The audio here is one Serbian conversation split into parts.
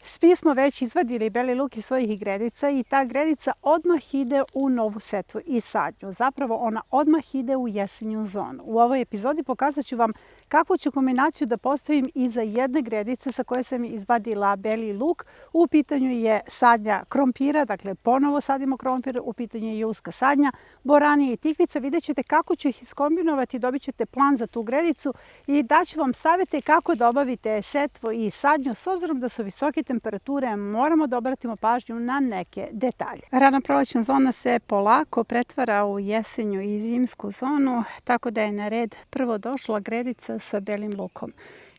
Svi smo već izvadili beli luk iz svojih gredica i ta gredica odmah ide u novu setvu i sadnju. Zapravo ona odmah ide u jesenju zonu. U ovoj epizodi pokazat ću vam kakvu ću kombinaciju da postavim iza jedne gredice sa koje sam izvadila beli luk. U pitanju je sadnja krompira, dakle ponovo sadimo krompir, u pitanju je julska sadnja, boranije i tikvica. Vidjet ćete kako ću ih iskombinovati, dobit ćete plan za tu gredicu i daću vam savjete kako da obavite setvu i sadnju. S obzirom da su visoke temperature, moramo da obratimo pažnju na neke detalje. Rana prolećna zona se polako pretvara u jesenju i zimsku zonu, tako da je na red prvo došla gredica sa belim lukom.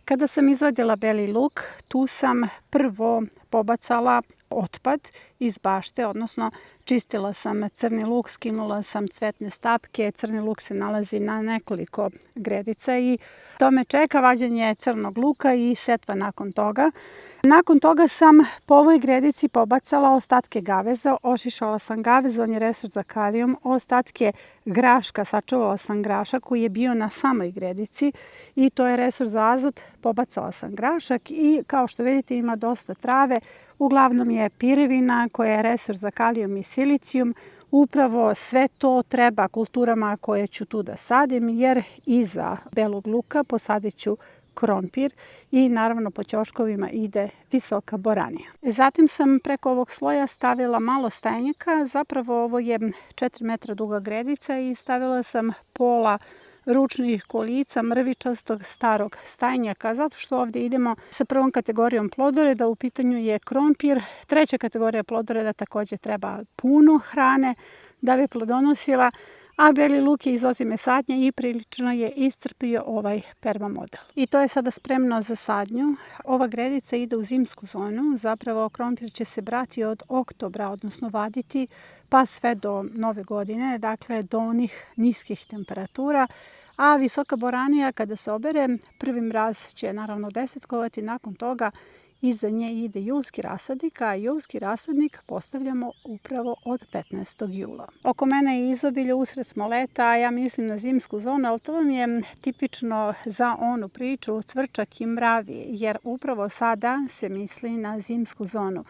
Kada sam izvadila beli luk, tu sam prvo pobacala otpad iz bašte, odnosno čistila sam crni luk, skinula sam cvetne stapke. Crni luk se nalazi na nekoliko gredica i to me čeka vađenje crnog luka i setva nakon toga. Nakon toga sam po ovoj gredici pobacala ostatke gaveza, ošišala sam gavez, on je resurs za kalijum, ostatke graška, sačuvala sam grašak koji je bio na samoj gredici i to je resurs za azot, pobacala sam grašak i kao što vidite ima dosta trave, uglavnom je pirevina koja je resurs za kalijum i silicijum. Upravo sve to treba kulturama koje ću tu da sadim jer iza belog luka posadit ću krompir i naravno po ćoškovima ide visoka boranija. Zatim sam preko ovog sloja stavila malo stajnjaka, zapravo ovo je 4 metra duga gredica i stavila sam pola ručnih kolica mrvičastog starog stajnjaka, zato što ovdje idemo sa prvom kategorijom plodoreda, u pitanju je krompir. Treća kategorija plodoreda također treba puno hrane da bi plodonosila, a beli luk je iz ozime sadnje i prilično je iscrpio ovaj permamodel. I to je sada spremno za sadnju. Ova gredica ide u zimsku zonu, zapravo krompir će se brati od oktobra, odnosno vaditi pa sve do nove godine, dakle do onih niskih temperatura. A visoka boranija kada se obere, prvi mraz će naravno desetkovati, nakon toga iza nje ide julski rasadnik, a julski rasadnik postavljamo upravo od 15. jula. Oko mene je izobilje, usred smo leta, a ja mislim na zimsku zonu, ali to vam je tipično za onu priču cvrčak i mravi, jer upravo sada se misli na zimsku zonu.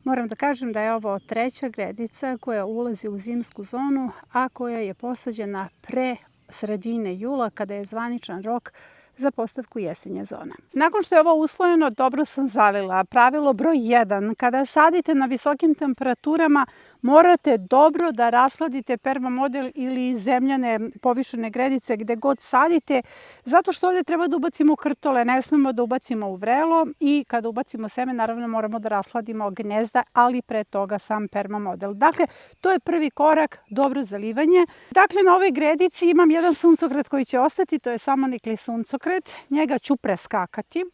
Moram da kažem da je ovo treća gredica koja ulazi u zimsku zonu, a koja je posađena pre sredine jula kada je zvaničan rok za postavku jesenje zone. Nakon što je ovo uslojeno, dobro sam zalila. Pravilo broj 1. Kada sadite na visokim temperaturama, morate dobro da rasladite permamodel ili zemljane povišene gredice gde god sadite, zato što ovdje treba da ubacimo krtole, ne smemo da ubacimo u vrelo i kada ubacimo seme, naravno moramo da rasladimo gnezda, ali pre toga sam permamodel. Dakle, to je prvi korak, dobro zalivanje. Dakle, na ovoj gredici imam jedan suncokret koji će ostati, to je samonikli suncokret. Njega ću preskakati.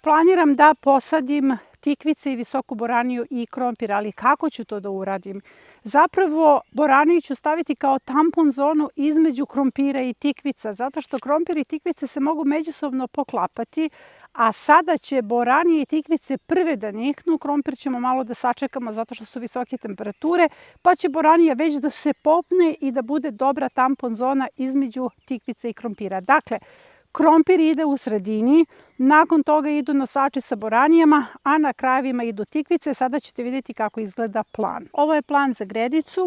Planiram da posadim tikvice i visoku boraniju i krompir, ali kako ću to da uradim? Zapravo, boraniju ću staviti kao tampon zonu između krompira i tikvica, zato što krompir i tikvice se mogu međusobno poklapati, a sada će boranije i tikvice prve da niknu, krompir ćemo malo da sačekamo zato što su visoke temperature, pa će boranija već da se popne i da bude dobra tampon zona između tikvice i krompira. Dakle, krompir ide u sredini, nakon toga idu nosači sa boranijama, a na krajevima idu tikvice. Sada ćete vidjeti kako izgleda plan. Ovo je plan za gredicu.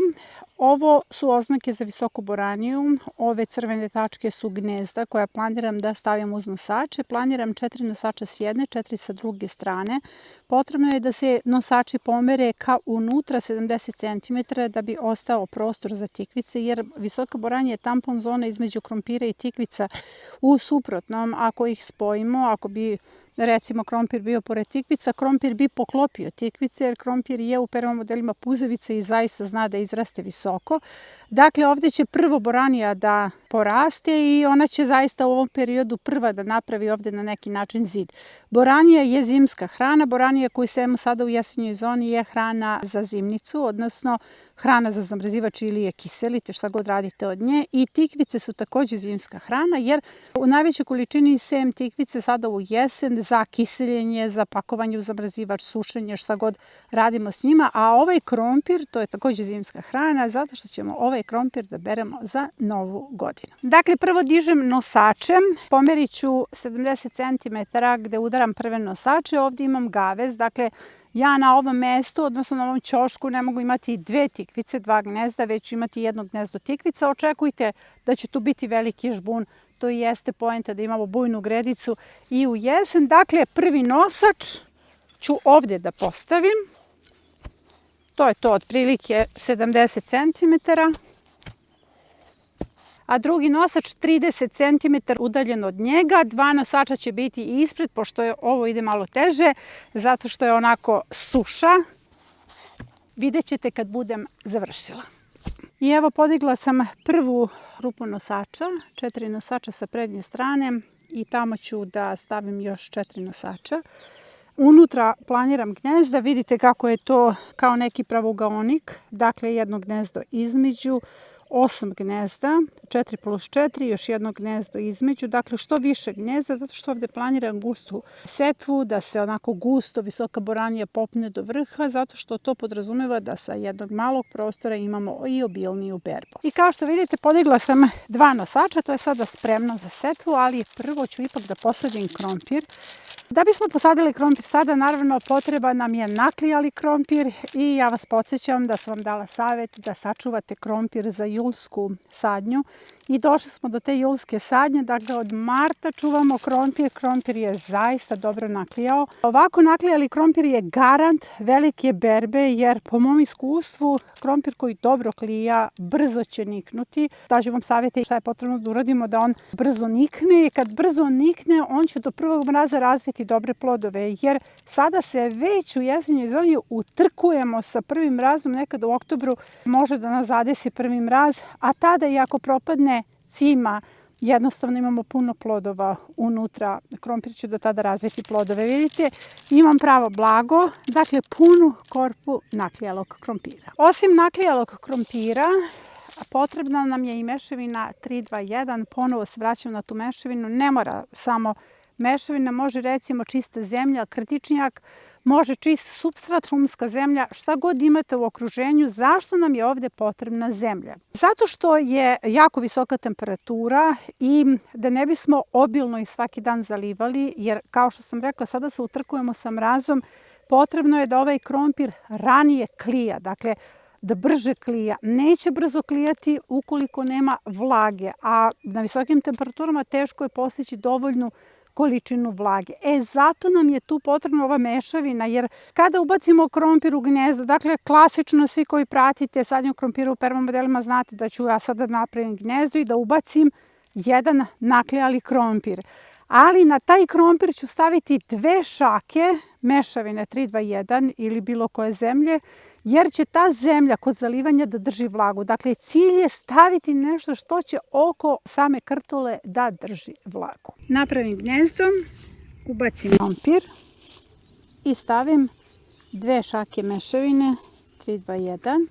Ovo su oznake za visoku boraniju. Ove crvene tačke su gnezda koja planiram da stavim uz nosače. Planiram 4 nosača s jedne, 4 sa druge strane. Potrebno je da se nosači pomere ka unutra 70 cm da bi ostao prostor za tikvice, jer visoka boranija je tampon zona između krompira i tikvica. U suprotnom, ako ih spojimo, ako bi recimo krompir bio pored tikvica, krompir bi poklopio tikvice, jer krompir je u permamodelima puzavica i zaista zna da izraste visoko. Dakle, ovdje će prvo boranija da poraste i ona će zaista u ovom periodu prva da napravi ovdje na neki način zid. Boranija je zimska hrana. Boranija koju sejemo sada u jesenjoj zoni je hrana za zimnicu, odnosno hrana za zamrzivač ili je kiselite, šta god radite od nje. I tikvice su također zimska hrana, jer u najvećoj količini sejem tikvice sada u jesen. za kiseljenje, za pakovanje u zamrzivač, sušenje, šta god radimo s njima. A ovaj krompir, to je takođe zimska hrana, zato što ćemo ovaj krompir da beremo za Novu godinu. Dakle, prvo dižem nosače, pomerit ću 70 cm gde udaram prve nosače. Ovdje imam gavez, dakle, ja na ovom mestu, odnosno na ovom ćošku, ne mogu imati 2 tikvice, 2 gnezda, već ću imati 1 gnezdo tikvica. Očekujte da će tu biti veliki žbun, to i jeste poenta da imamo bujnu gredicu i u jesen. Dakle, prvi nosač ću ovdje da postavim. To je to otprilike 70 cm. A drugi nosač 30 cm udaljen od njega. 2 nosača će biti ispred, pošto je ovo ide malo teže, zato što je onako suša. Vidjet ćete kad budem završila. I evo, podigla sam prvu rupu nosača, 4 nosača sa prednje strane i tamo ću da stavim još 4 nosača. Unutra planiram gnezda, vidite kako je to kao neki pravougaonik, dakle 1 gnezdo između, 8 gnezda, 4 plus 4, još 1 gnezdo između, dakle što više gnezda, zato što ovdje planiram gustu setvu, da se onako gusto visoka boranija popne do vrha, zato što to podrazumeva da sa jednog malog prostora imamo i obilniju berbu. I kao što vidite, podigla sam 2 nosača, to je sada spremno za setvu, ali prvo ću ipak da posadim krompir. Da bismo posadili krompir sada, naravno potreba nam je naklijali krompir i ja vas podsjećam da sam vam dala savjet da sačuvate krompir za julsku sadnju. I došli smo do te julske sadnje, dakle od marta čuvamo krompir, krompir je zaista dobro naklijao. Ovako naklijali krompir je garant velike berbe, jer po mom iskustvu krompir koji dobro klija brzo će niknuti. Daću vam savjete šta je potrebno da uradimo da on brzo nikne i kad brzo nikne on će do prvog mraza razviti dobre plodove, jer sada se već u jesenjoj zoni utrkujemo sa prvim mrazom, nekad u oktobru može da nas zadesi prvi mraz, a tada i ako propadne cima, jednostavno imamo puno plodova unutra. Krompir će do tada razviti plodove. Vidite, imam pravo blago, dakle punu korpu naklijalog krompira. Osim naklijalog krompira, potrebna nam je i mešavina 3-2-1. Ponovo se vraćam na tu mešavinu. Ne mora samo mešavina, može recimo čista zemlja, krtičnjak, može čist supstrat, šumska zemlja, šta god imate u okruženju. Zašto nam je ovdje potrebna zemlja? Zato što je jako visoka temperatura i da ne bismo obilno i svaki dan zalivali, jer kao što sam rekla, sada se utrkujemo sa mrazom, potrebno je da ovaj krompir ranije klija, dakle da brže klija. Neće brzo klijati ukoliko nema vlage, a na visokim temperaturama teško je postići dovoljnu količinu vlage. Zato nam je tu potrebna ova mešavina, jer kada ubacimo krompir u gnezdo, dakle klasično svi koji pratite sadnju krompira u permamodelima znate da ću ja sada napravim gnezdo i da ubacim jedan naklijali krompir. Ali na taj krompir ću staviti 2 šake mešavine 3-2-1 ili bilo koje zemlje, jer će ta zemlja kod zalivanja da drži vlagu. Dakle, cilj je staviti nešto što će oko same krtole da drži vlagu. Napravim gnezdo, ubacim krompir i stavim 2 šake mešavine 3-2-1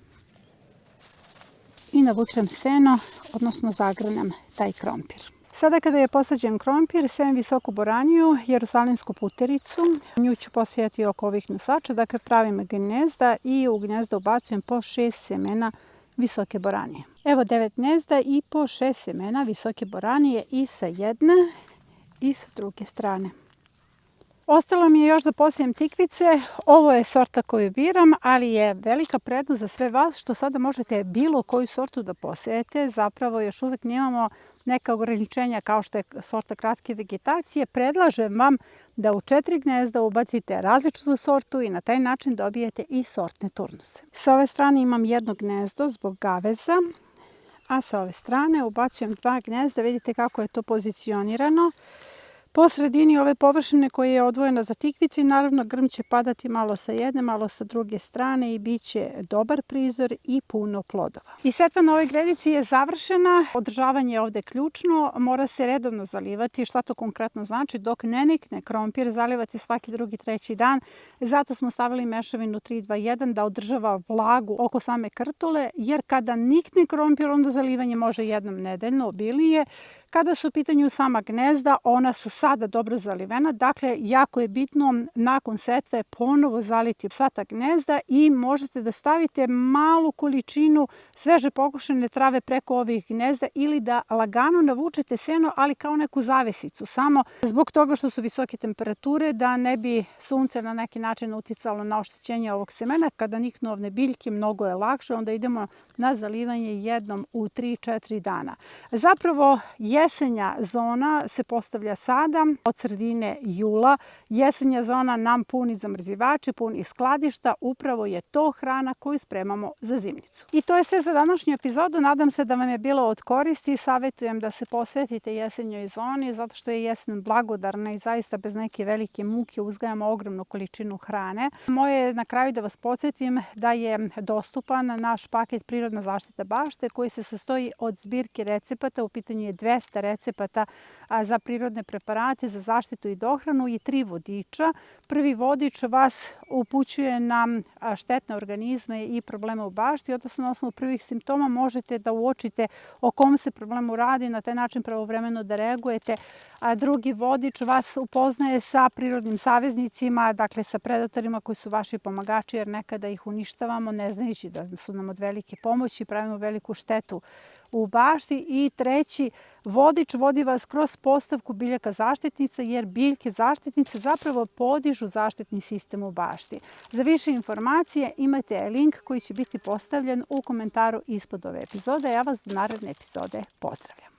i navučem seno, odnosno zagrnem taj krompir. Sada kada je posađen krompir, sejem visoku boraniju, jerusalimsku putericu. Nju ću posijati oko ovih nosača, dakle pravim gnezda i u gnezda ubacujem po 6 semena visoke boranije. Evo 9 gnezda i po 6 semena visoke boranije i sa jedne i sa druge strane. Ostalo mi je još da posijem tikvice. Ovo je sorta koju biram, ali je velika prednost za sve vas što sada možete bilo koju sortu da posejete. Zapravo još uvek nemamo neka ograničenja kao što je sorta kratke vegetacije. Predlažem vam da u 4 gnezda ubacite različitu sortu i na taj način dobijete i sortne turnuse. Sa ove strane imam jedno gnezdo zbog gaveza, a sa ove strane ubacujem 2 gnezda. Vidite kako je to pozicionirano. Po sredini ove površine koja je odvojena za tikvice i naravno grm će padati malo sa jedne, malo sa druge strane i bit će dobar prizor i puno plodova. I setva na ovoj gredici je završena. Održavanje je ovdje ključno. Mora se redovno zalivati. Šta to konkretno znači? Dok ne nikne krompir, zalivati svaki drugi, treći dan. Zato smo stavili mešavinu 3-2-1 da održava vlagu oko same krtole, jer kada nikne krompir, onda zalivanje može jednom nedeljno, obilnije. Kada su u pitanju sama gnezda, ona su sada dobro zalivena. Dakle, jako je bitno nakon setve ponovo zaliti sva ta gnezda i možete da stavite malu količinu sveže pokošene trave preko ovih gnezda ili da lagano navučete seno, ali kao neku zavesicu. Samo zbog toga što su visoke temperature, da ne bi sunce na neki način uticalo na oštećenje ovog semena. Kada niknu ovne biljke, mnogo je lakše, onda idemo na zalivanje jednom u 3-4 dana. Zapravo, jesenja zona se postavlja sada od sredine jula. Jesenja zona nam puni zamrzivače, puni skladišta. Upravo je to hrana koju spremamo za zimnicu. I to je sve za današnju epizodu. Nadam se da vam je bilo od koristi. Savjetujem da se posvetite jesenjoj zoni zato što je jesen blagodarna i zaista bez neke velike muke uzgajamo ogromnu količinu hrane. Moje je na kraju da vas podsjetim da je dostupan naš paket Prirodna zaštita bašte koji se sastoji od zbirke recepata. U pitanju je 200 recepata za prirodne preparate, za zaštitu i dohranu i 3 vodiča. Prvi vodič vas upućuje na štetne organizme i probleme u bašti, odnosno na osnovu prvih simptoma možete da uočite o kom se problemu radi, na taj način pravovremeno da reagujete. A drugi vodič vas upoznaje sa prirodnim saveznicima, dakle sa predatorima koji su vaši pomagači, jer nekada ih uništavamo ne znajući da su nam od velike pomoći, pravimo veliku štetu u bašti. I treći vodič vodi vas kroz postavku biljaka zaštitnica, jer biljke zaštitnice zapravo podižu zaštitni sistem u bašti. Za više informacije imate link koji će biti postavljen u komentaru ispod ove epizode. Ja vas do naredne epizode pozdravljam.